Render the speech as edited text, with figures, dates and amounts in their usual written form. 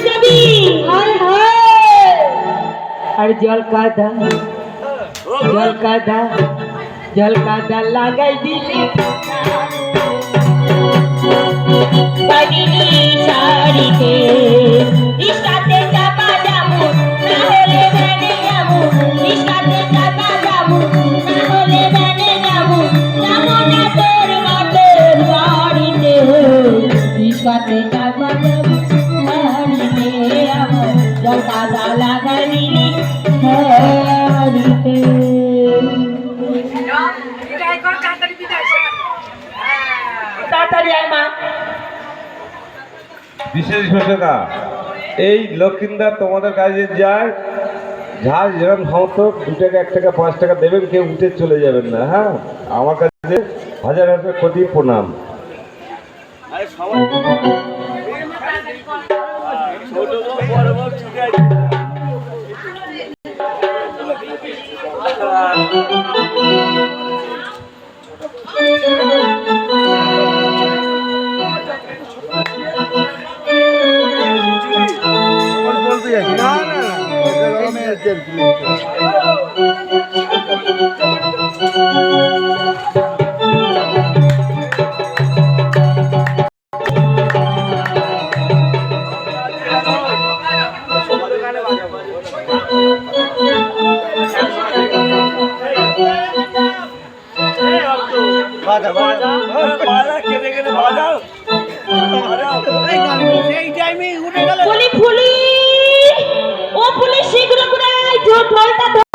যাবি हाय हाय আর জল কাদা লাগাই দিলি বাগিনী শাড়িতে রিস্কাতে চাপা যাবো না হলে ভ্যানে যাবো রিস্কাতে চাপা যাবো না হলে ভ্যানে যাবো যাবো না তোর বাপের বাড়িতে রিস্কাতে চাপা যাবো বাড়িতে আমার জল কাদা লাগাই দিলি বাড়িতে তাড়াতাড়ি আয় মা বিশেষ ঘোষণা এই লক্ষিন্দর তোমাদের কাজে যায় যার যেরকম ক্ষমতা 2 টাকা 1 টাকা 5 টাকা দেবেন কেউ উঠে চলে যাবেন না হ্যাঁ আমার কাছে হাজার হাজার কোটি প্রণাম ছোট বড়